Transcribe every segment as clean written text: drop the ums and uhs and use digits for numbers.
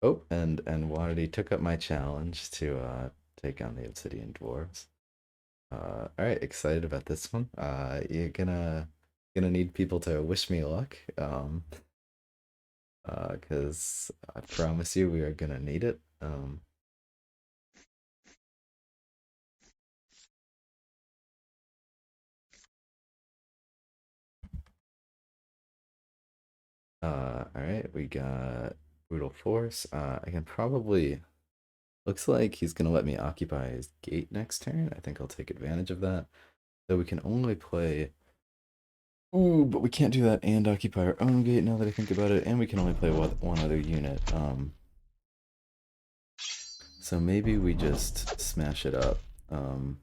Oh, and Waddy took up my challenge to take on the Obsidian Dwarves. All right, excited about this one. You're gonna need people to wish me luck. Because I promise you we are gonna need it. All right, we got Brutal Force. I can probably looks like he's gonna let me occupy his gate next turn. I think I'll take advantage of that. Though we can only play. Ooh, but we can't do that and occupy our own gate now that I think about it, and we can only play one other unit. So maybe we just smash it up. Um,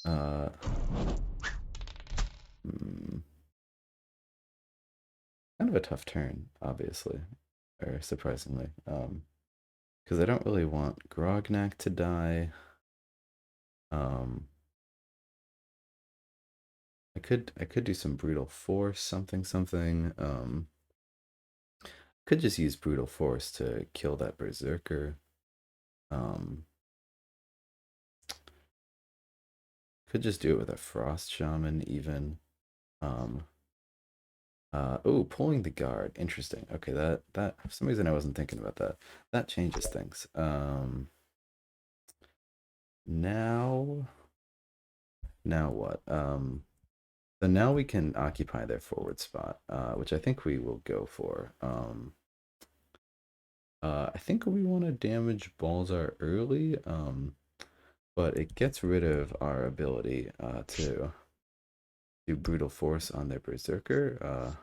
uh, hmm, kind of a tough turn, obviously, or surprisingly. Because I don't really want Grognak to die. Um, I could do some brutal force, something something. Could just use brutal force to kill that berserker. Um, could just do it with a frost shaman even. Um, oh, pulling the guard. Interesting. Okay, that for some reason I wasn't thinking about that. That changes things. Now now what? So now we can occupy their forward spot, which I think we will go for. I think we want to damage Balzar early, but it gets rid of our ability to do brutal force on their berserker,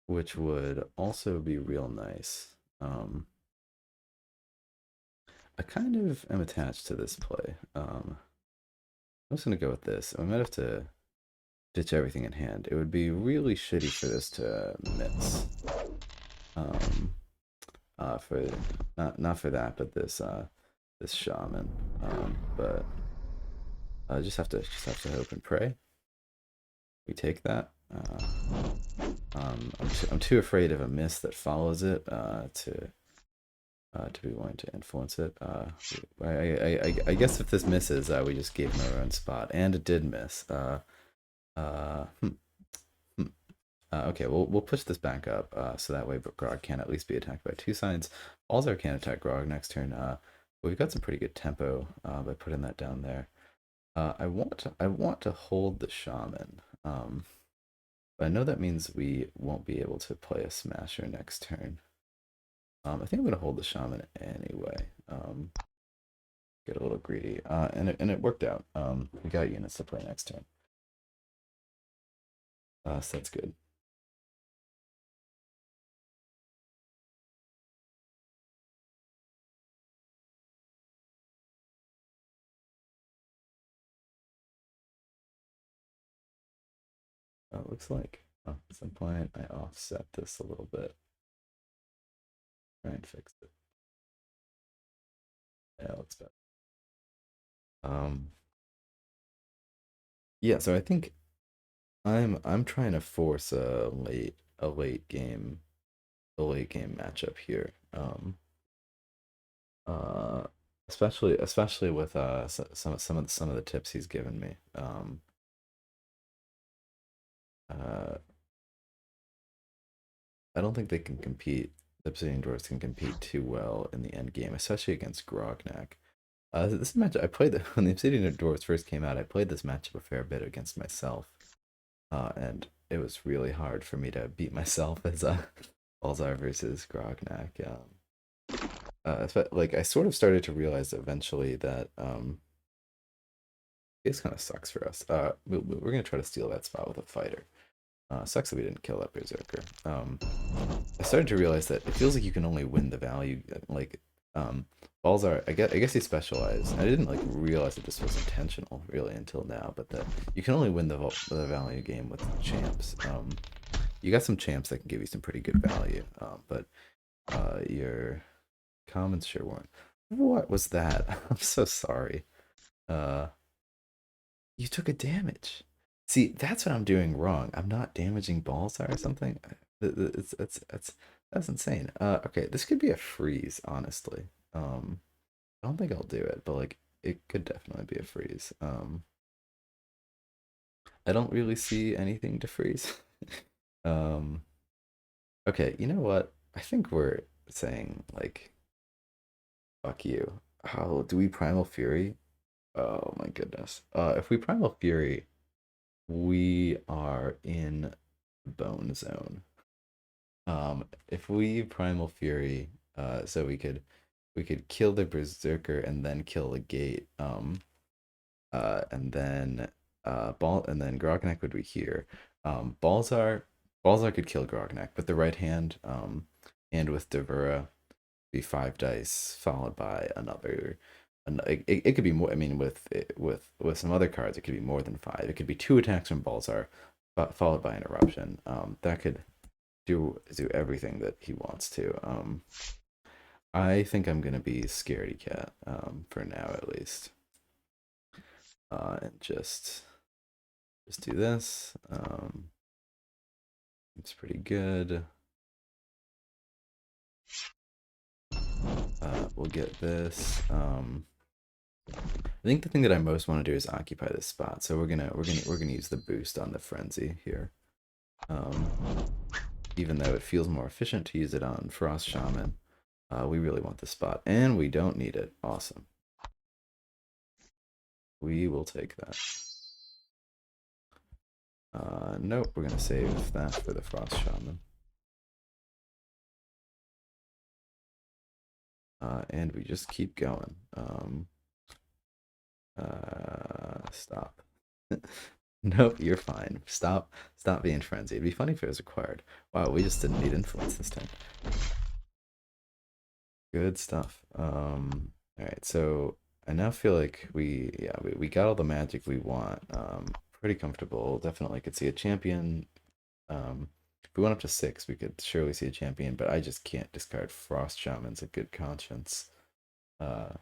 which would also be real nice. I kind of am attached to this play. I'm just gonna go with this. I might have to ditch everything in hand. It would be really shitty for this to miss. Um, for not for that, but this shaman. But I just have to hope and pray. We take that. I'm too afraid of a miss that follows it to be willing to influence it. I guess if this misses, we just gave him our own spot, and it did miss. Uh, hmm, hmm. Okay, we'll push this back up so that way Grog can at least be attacked by two signs. Alzar can attack Grog next turn. We've got some pretty good tempo by putting that down there. I want to hold the shaman. But I know that means we won't be able to play a smasher next turn. I think I'm gonna hold the shaman anyway. Get a little greedy, and it worked out. We got units to play next turn. So that's good. It looks like at some point I offset this a little bit. Try and fix it. Yeah, looks better. Um, yeah. So I think I'm trying to force a late game matchup here. Uh, especially with some of the tips he's given me. Uh, I don't think they can compete. The Obsidian Dwarves can compete too well in the end game, especially against Grognak. This match I played when the Obsidian Dwarves first came out. I played this matchup a fair bit against myself, and it was really hard for me to beat myself as Balzar versus Grognak. Like I sort of started to realize eventually that this kind of sucks for us. We're gonna try to steal that spot with a fighter. Sucks that we didn't kill that berserker. I started to realize that it feels like you can only win the value. Like Balzar, I guess he specialized. I didn't like realize that this was intentional really until now, but that you can only win the value game with champs. You got some champs that can give you some pretty good value, but your commons sure weren't. What was that? I'm so sorry. Uh, you took a damage. See, that's what I'm doing wrong. I'm not damaging Balzar or something. It's That's insane. Okay, this could be a freeze, honestly. I don't think I'll do it, but like it could definitely be a freeze. I don't really see anything to freeze. Um, okay, you know what? I think we're saying like fuck you. How do we Primal Fury? Oh my goodness. If we Primal Fury, we are in Bone Zone. If we Primal Fury, so we could kill the Berserker and then kill the gate. And then and then Grognak would be here. Balzar could kill Grognak, but the right hand, and with Devura be 5 dice followed by another. It could be more. I mean, with some other cards, it could be more than five. It could be two attacks from Balzar, followed by an eruption. That could do everything that he wants to. I think I'm gonna be Scaredy Cat, for now at least. And just do this. It's pretty good. We'll get this. I think the thing that I most want to do is occupy this spot. So we're gonna use the boost on the frenzy here. Um, Even though it feels more efficient to use it on Frost Shaman, we really want this spot, and we don't need it. Awesome. We will take that. Nope, we're gonna save that for the Frost Shaman. And we just keep going. Stop. Nope, you're fine. Stop being frenzied. It'd be funny if it was required. Wow, we just didn't need influence this time. Good stuff. All right, so I now feel like we got all the magic we want. Pretty comfortable. Definitely could see a champion. If we went up to 6, we could surely see a champion, but I just can't discard Frost Shaman's a good conscience. Uh,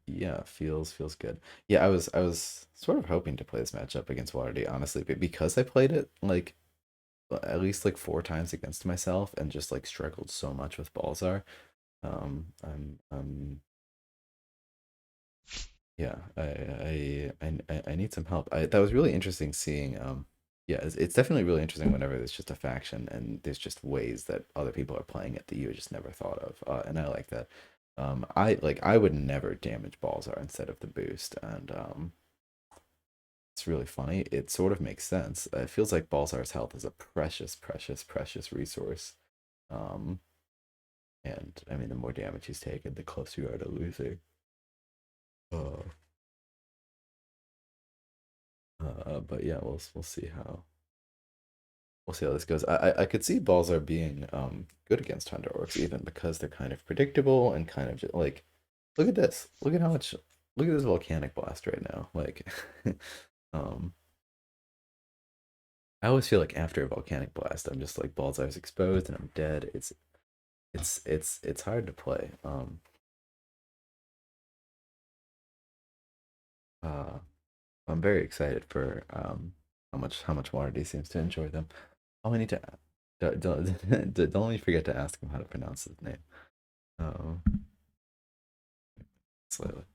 yeah, feels good. Yeah, I was sort of hoping to play this matchup against Waterdeep, honestly, but because I played it like at least like 4 times against myself and just like struggled so much with Balzar. I'm yeah, I need some help. That was really interesting seeing. Yeah, it's definitely really interesting whenever there's just a faction and there's just ways that other people are playing it that you just never thought of. And I like that. I would never damage Balzar instead of the boost, and it's really funny. It sort of makes sense. It feels like Balzar's health is a precious, precious, precious resource. Um, and I mean, the more damage he's taken, the closer you are to losing. Uh, but yeah, we'll see how this goes. I could see Balzar being good against Thunder Orcs even because they're kind of predictable and kind of just, like, look at this. Look at this volcanic blast right now. Like um I always feel like after a volcanic blast I'm just like Balzar's exposed and I'm dead. It's hard to play. Uh I'm very excited for how much Waterdeep seems to enjoy them. Oh, I need to don't let me forget to ask him how to pronounce his name. Um, Slowly.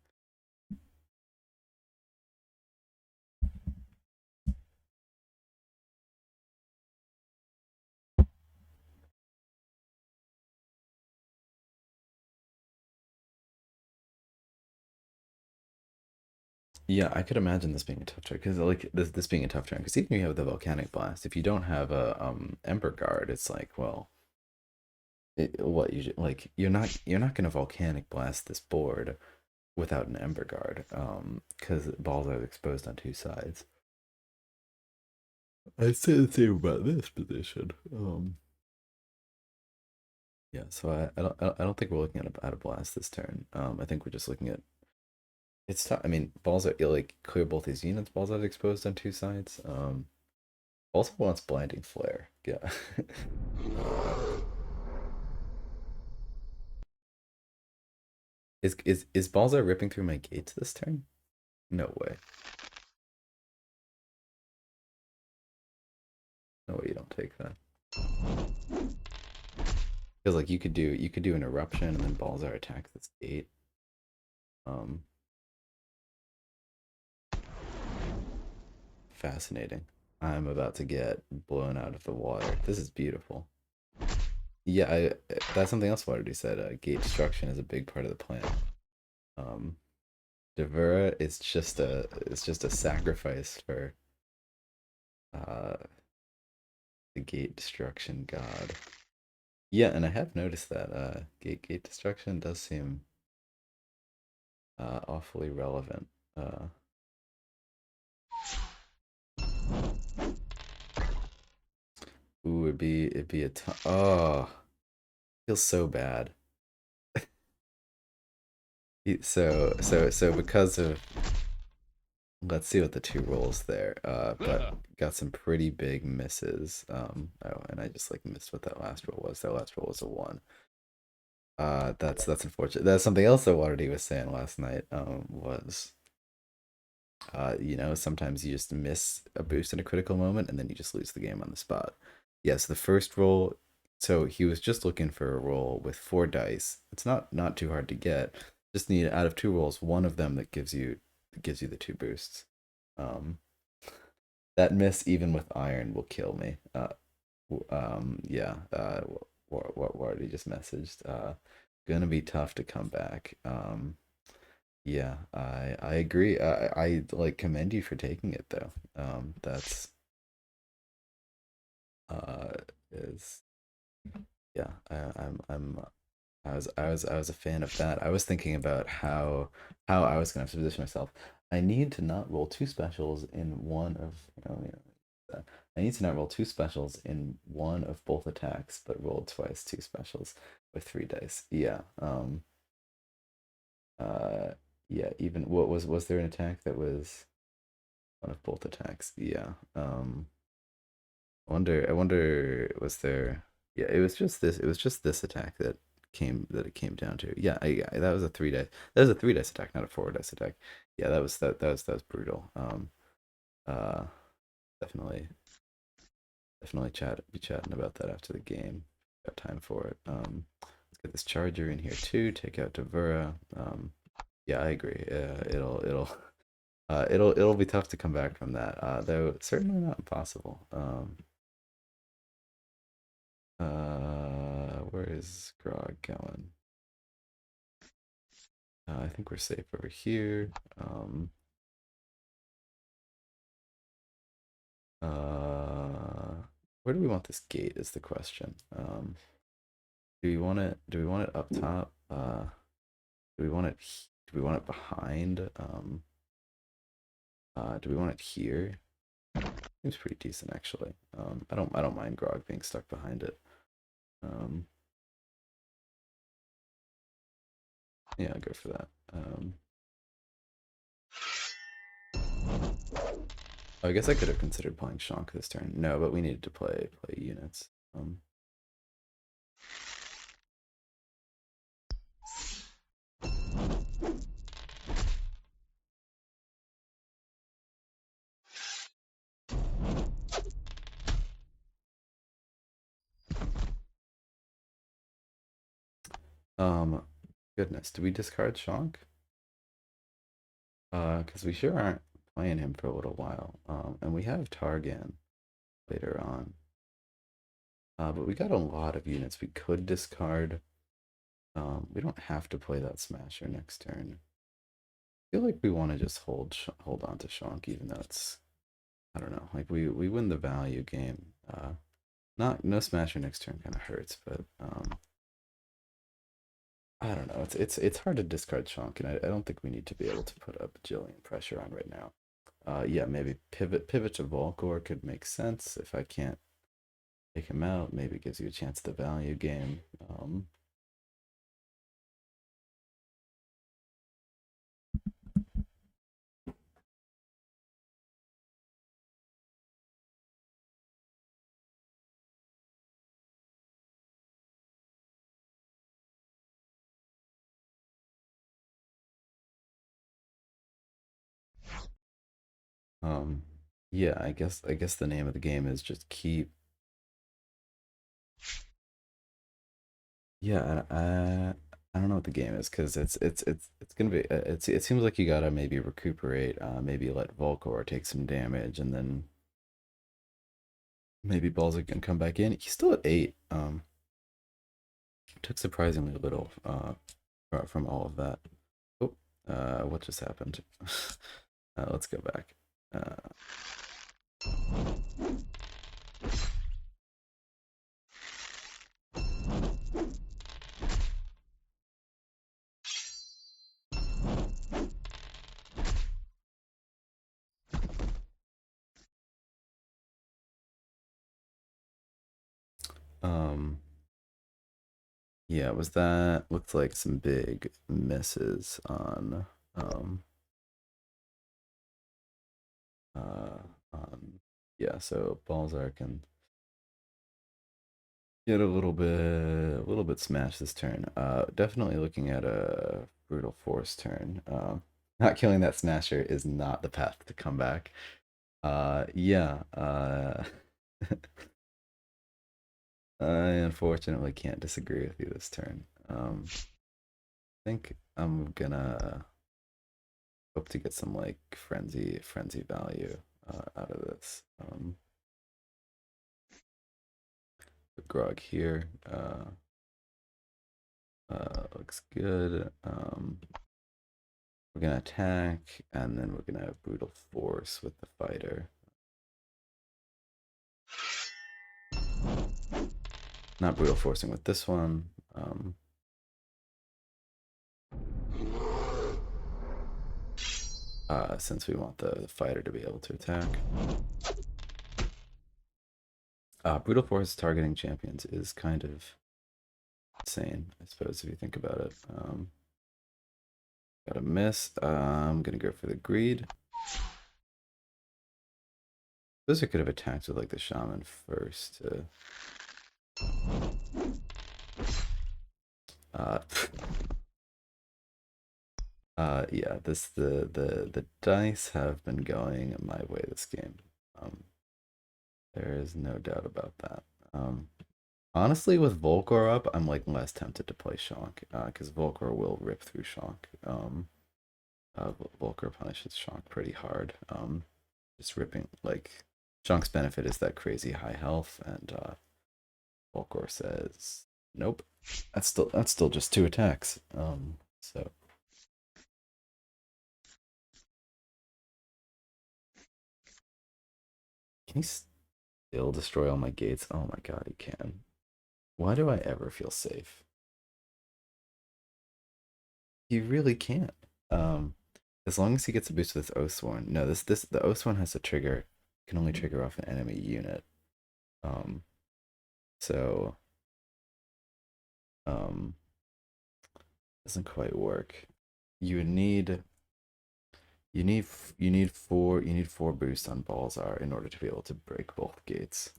Yeah, I could imagine this being a tough turn because like this being a tough turn because even if you have the volcanic blast, if you don't have a ember guard, it's like well, what like you're not gonna volcanic blast this board without an ember guard because balls are exposed on 2 sides. I'd say the same about this position. Yeah, so I don't think we're looking at a blast this turn. I think we're just looking at it's tough. I mean, balls are like clear both these units. Balls are exposed on 2 sides. Also wants blinding flare. Yeah. uh, is Balzar ripping through my gates this turn? No way. No way. take that. Because like you could do an eruption and then Balzar attack this gate. Um, Fascinating. I'm about to get blown out of the water. This is beautiful. Yeah, that's something else Waterdeep said. Gate destruction is a big part of the plan. Um, Devura is just a sacrifice for uh the gate destruction god. Yeah, and I have noticed that gate destruction does seem awfully relevant. Uh, Ooh, it'd be a ton. Oh, feels so bad. So because of, let's see what the two rolls there. But got some pretty big misses. Oh, and I just like missed what that last roll was. That last roll was a one. That's unfortunate. That's something else that Waterdeep was saying last night. Was sometimes you just miss a boost in a critical moment and then you just lose the game on the spot. Yes, the first roll. So he was just looking for a roll with four dice. It's not too hard to get. Just need out of two rolls, one of them that gives you the two boosts. Um, that miss even with iron will kill me. Yeah. What he just messaged. Gonna be tough to come back. Yeah, I agree. I like commend you for taking it though. That's uh is yeah. I was a fan of that. I was thinking about how I was gonna have to position myself. I need to not roll two specials in one of I need to not roll two specials in one of both attacks, but roll twice two specials with three dice. Yeah. Uh yeah, even what was there an attack that was one of both attacks? Yeah. I wonder was there yeah, it was just this attack that it came down to. Yeah, that was a that was a three dice attack, not a four dice attack. Yeah, that was brutal. Uh definitely definitely be chatting about that after the game. Got time for it. Let's get this charger in here too, take out Devura. Yeah, I agree. It'll be tough to come back from that. Though certainly not impossible. Where is Grog going? I think we're safe over here. Where do we want this gate is the question. Do we want it up top? Do we want it do we want it behind? Do we want it here? Seems pretty decent actually. I don't mind Grog being stuck behind it. Um, yeah, I'll go for that. I guess I could have considered playing Shank this turn. No, but we needed to play units. Um, Goodness, do we discard Shank? Because we sure aren't playing him for a little while. And we have Targan later on. But we got a lot of units we could discard. We don't have to play that Smasher next turn. I feel like we want to just hold on to Shank, even though it's I don't know. Like we win the value game. Not no Smasher next turn kind of hurts, but I don't know. It's hard to discard Chunk, and I don't think we need to be able to put a bajillion pressure on right now. Yeah, maybe pivot to Volkor could make sense if I can't take him out. Maybe it gives you a chance at the value game. Um, yeah, I guess the name of the game is just keep Yeah, I don't know what the game is because it's gonna be it seems like you gotta maybe recuperate, maybe let Volkor take some damage, and then maybe Balzac can come back in. He's still at 8. Took surprisingly little from all of that. Oh, what just happened? Let's go back. Uh, um, yeah, was that looked like some big misses um uh on yeah, so Balzac can get a little bit smashed this turn. Definitely looking at a brutal force turn. Not killing that smasher is not the path to come back. Yeah. I unfortunately can't disagree with you this turn. I think I'm gonna hope to get some like frenzy value out of this. The grog here. Looks good. We're gonna attack, and then we're gonna have brutal force with the fighter. Not brutal forcing with this one. Since we want the fighter to be able to attack. Brutal force targeting champions is kind of insane, I suppose, if you think about it. Got a miss. I'm gonna go for the greed. Those could have attacked with like the shaman first. Uh, yeah. This the dice have been going my way this game. Um, there is no doubt about that. Honestly, with Volkor up, I'm like less tempted to play Shonk, because Volkor will rip through Shonk. Volkor punishes Shonk pretty hard. Just ripping like Shonk's benefit is that crazy high health, and Volkor says nope. That's still just 2 attacks. So can he still destroy all my gates? Oh my god, he can. Why do I ever feel safe? He really can't. Um, as long as he gets a boost with this Oathsworn. No, this the Oathsworn has to trigger, can only trigger off an enemy unit. Um, so um, doesn't quite work. You would need you need 4 boosts on Balzar in order to be able to break both gates.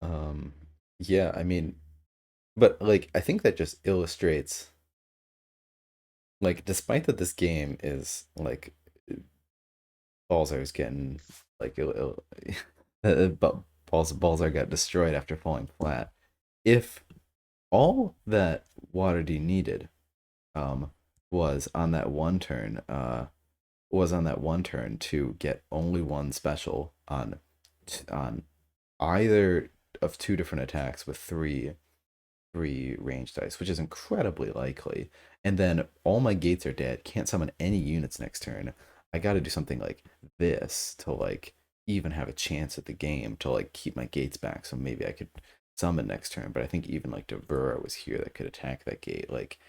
Um, yeah, I mean, but like I think that just illustrates like despite that this game is like Balzar's getting like but Balzar got destroyed after falling flat. If all that Waterdeep needed um was on that one turn to get only one special on either of 2 different attacks with three range dice, which is incredibly likely. And then all my gates are dead. Can't summon any units next turn. I got to do something like this to like even have a chance at the game to like keep my gates back. So maybe I could summon next turn. But I think even like Devura was here that could attack that gate. Like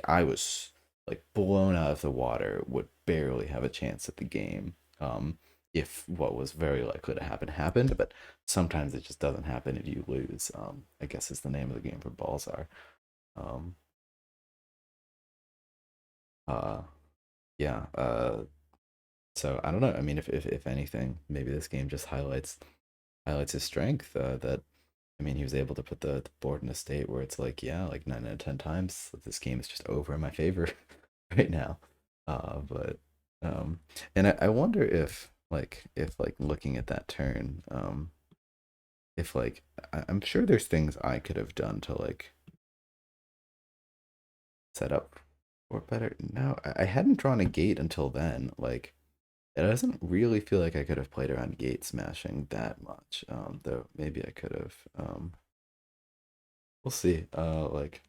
I was like blown out of the water. Would barely have a chance at the game. if what was very likely to happen happened, but sometimes it just doesn't happen and you lose. I guess is the name of the game for Balzar. Um, uh, yeah. So I don't know. I mean, if anything, maybe this game just highlights his strength. That I mean, he was able to put the board in a state where it's like, yeah, like 9 out of 10 times this game is just over in my favor right now. But and I wonder if looking at that turn, if like I'm sure there's things I could have done to like set up or better. No, I hadn't drawn a gate until then. Like it doesn't really feel like I could have played around gate smashing that much. Though maybe I could have. We'll see. Like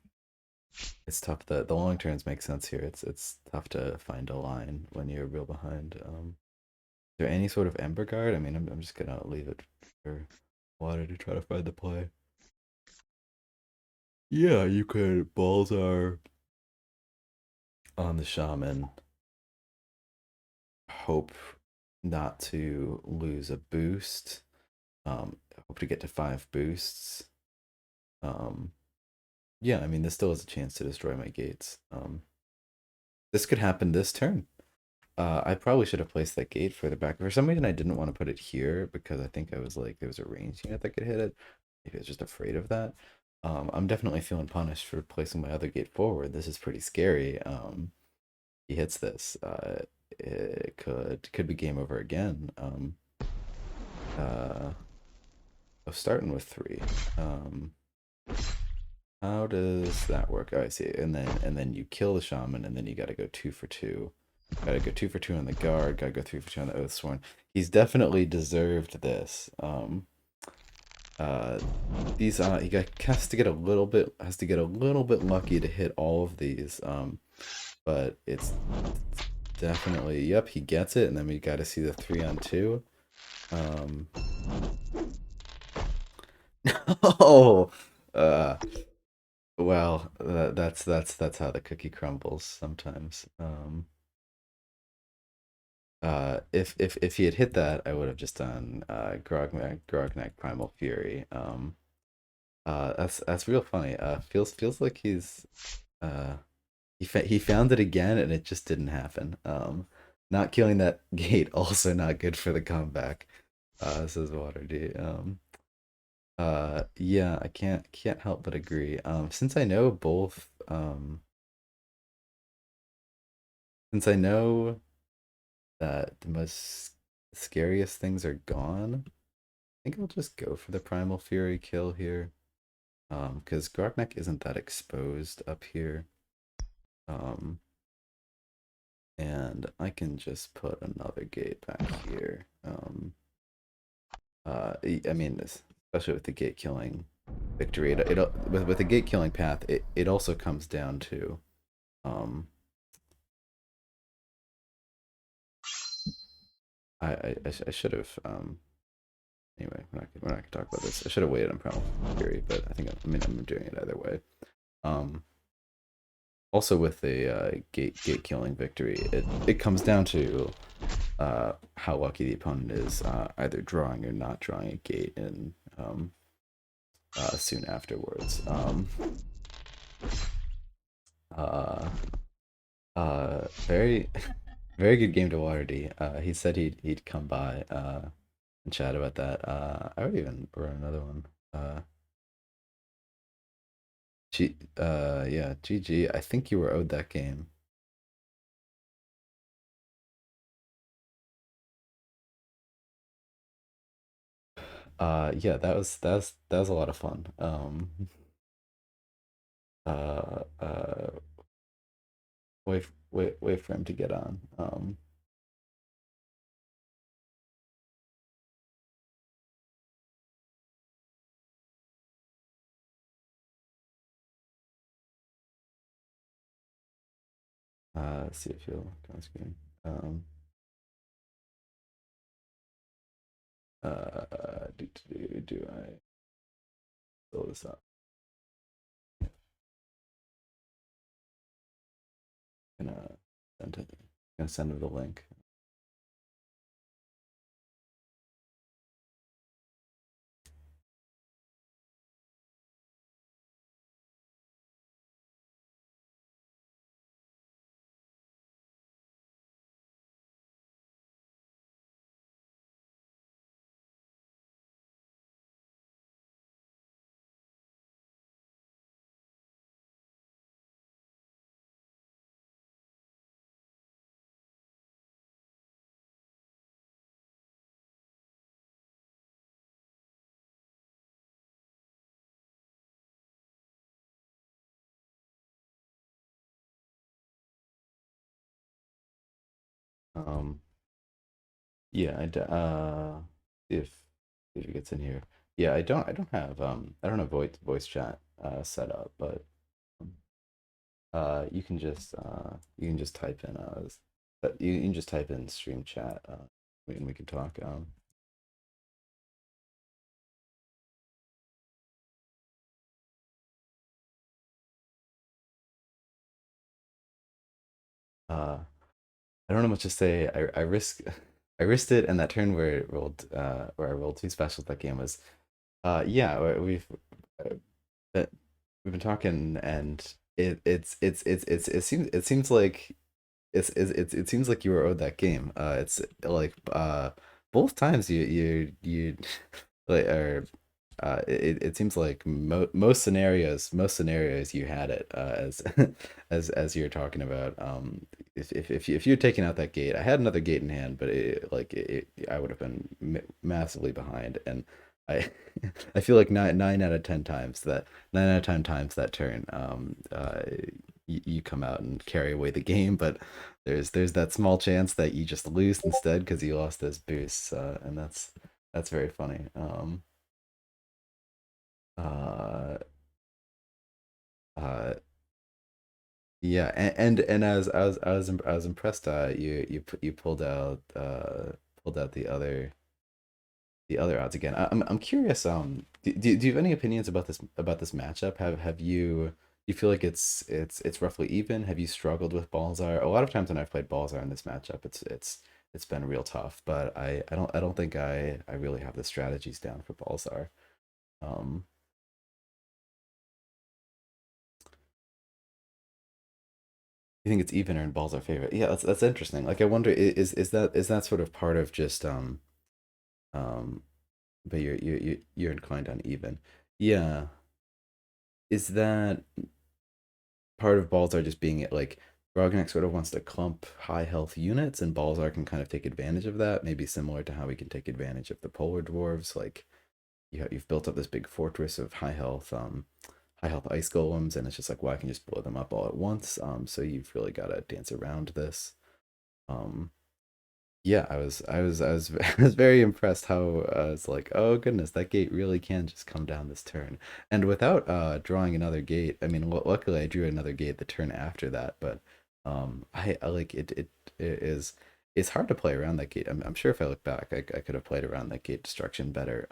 it's tough. The long turns make sense here. It's tough to find a line when you're real behind. Is there any sort of Ember Guard? I mean, I'm just gonna leave it for Water to try to find the play. Yeah, you could. Balls are on the Shaman. Hope not to lose a boost. Hope to get to 5 boosts. Um, yeah, I mean, this still has a chance to destroy my gates. This could happen this turn. I probably should have placed that gate further back. For some reason, I didn't want to put it here because I think I was like, there was a ranged unit that could hit it. Maybe I was just afraid of that. I'm definitely feeling punished for placing my other gate forward. This is pretty scary. He hits this. It could be game over again. Uh, Starting with 3. Um, how does that work? Oh, I see. And then you kill the shaman, and then you got to go 2 for 2. Gotta go 2 for 2 on the guard. Gotta go 3 for 2 on the Oathsworn. He's definitely deserved this. Uh, has to get a little bit lucky to hit all of these. But it's definitely, yep, he gets it, and then we got to see the 3 on 2. Um, oh, uh, well, that's how the cookie crumbles sometimes. If he had hit that, I would have just done Grognak Primal Fury. That's real funny. Feels like uh he found it again and it just didn't happen. Not killing that gate also not good for the comeback. Says Water D. Yeah, I can't help but agree. Since I know both since I know that the most scariest things are gone, I think I'll just go for the Primal Fury kill here. Because Grognak isn't that exposed up here. Um, and I can just put another gate back here. I mean, especially with the gate killing victory, with the gate killing path, it also comes down to, um, I should have, anyway, we're not gonna talk about this. I should have waited on Primal Fury, but I mean, I'm doing it either way. Um, Also with a gate killing victory, it comes down to how lucky the opponent is, either drawing or not drawing a gate in soon afterwards. Uh, very very good game to Water D. He said he'd come by and chat about that. I would even run another one. Yeah, GG. I think you were owed that game. Yeah, that was a lot of fun. Uh, wait for him to get on. See if he'll come on screen. Um, do I fill this up? Gonna send it. Gonna send him the link. Um, yeah, if if he gets in here. Yeah, I don't have voice chat set up, but um, you can just type in you can just type in stream chat and we can talk. Uh I don't know much to say. I risked it, and that turn where it rolled where I rolled two specials that game was yeah, uh, uh, we've been talking, and it seems like it seems like you were owed that game. It's like both times you like are it seems like most scenarios you had it as as you're talking about if you're taking out that gate. I had another gate in hand, but I would have been massively behind. And I I feel like nine out of 10 times that 9 out of 10 times that turn you come out and carry away the game. But there's that small chance that you just lose instead because you lost those boosts, and that's very funny. Uh, uh, yeah, and I was impressed. You pulled out the other odds again. I'm curious. Do you have any opinions about this matchup? Have you you feel like it's roughly even? Have you struggled with Balzar? A lot of times when I've played Balzar in this matchup, it's been real tough. But I don't think I really have the strategies down for Balzar. Um, you think it's even or in Balzar favor? Yeah, that's interesting. Like I wonder, is that sort of part of just um, but you're inclined on even. Yeah, is that part of Balzar just being it like Rognak sort of wants to clump high health units, and Balzar can kind of take advantage of that, maybe similar to how we can take advantage of the polar dwarves. Like you've built up this big fortress of high health ice golems, and it's just like, well, I can just blow them up all at once. So you've really got to dance around this. Um, yeah, I was very impressed how I was like, oh goodness, that gate really can just come down this turn, and without drawing another gate. I mean, luckily I drew another gate the turn after that, but I like it is it's hard to play around that gate. I'm sure if I look back, I could have played around that gate destruction better.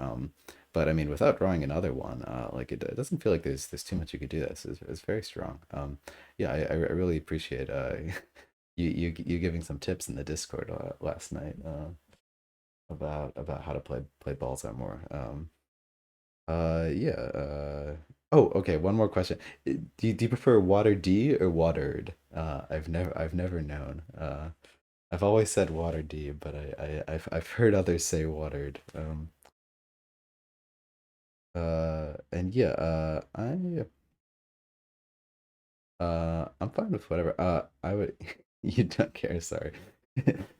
But I mean, without drawing another one, like it doesn't feel like there's too much you could do. This is very strong. Yeah, I really appreciate you giving some tips in the Discord last night about how to play balls out more. Yeah. Oh, okay. One more question. Do you prefer water D or watered? I've never known. I've always said water D, but I've heard others say watered. And yeah. I'm fine with whatever. I would. You don't care. Sorry.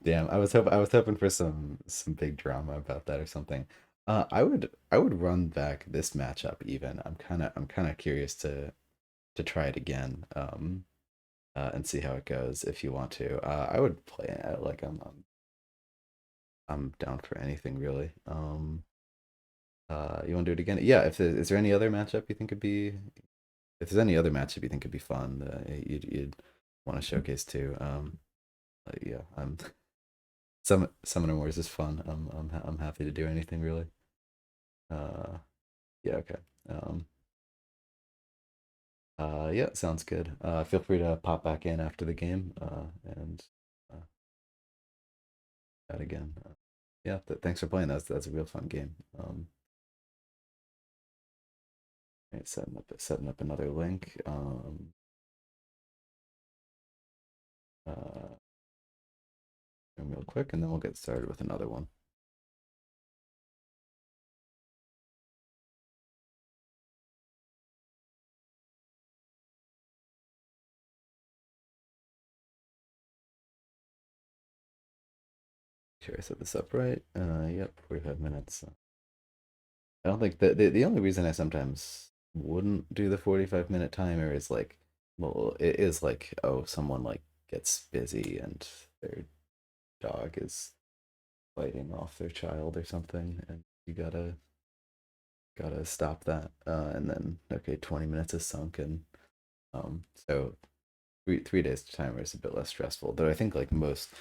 Damn. I was hoping for some big drama about that or something. I would run back this matchup even. I'm kind of curious to try it again. And see how it goes if you want to. I would play it like I'm down for anything really. You want to do it again? Yeah. If there, is there any other matchup you think could be? If there's any other matchup you think could be fun, you'd want to showcase too. Yeah, I'm Summoner Wars is fun. I'm happy to do anything really. Uh, yeah, okay. Um, yeah, sounds good. Feel free to pop back in after the game. And uh, chat again. Yeah, thanks for playing. That's a real fun game. Right, setting up another link. Uh, real quick, and then we'll get started with another one. Sure, I set this up right. Yep, 45 minutes. I don't think the only reason I sometimes wouldn't do the 45-minute timer is like, well, it is like, oh, someone like gets busy and they're dog is biting off their child or something, and you gotta stop that. And then okay, 20 minutes is sunk, and so 3 days timer is a bit less stressful. Though I think like most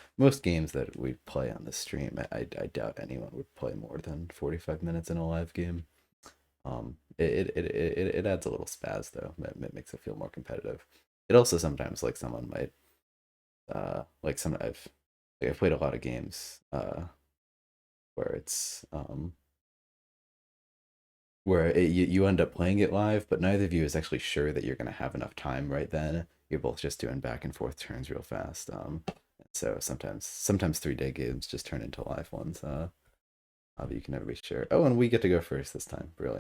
games that we play on the stream, I doubt anyone would play more than 45 minutes in a live game. It adds a little spaz though. It makes it feel more competitive. It also sometimes like someone might like some I've played a lot of games where it's where you end up playing it live, but neither of you is actually sure that you're gonna have enough time right then. You're both just doing back and forth turns real fast. So sometimes 3-day games just turn into live ones. But you can never be sure. Oh, and we get to go first this time. Brilliant.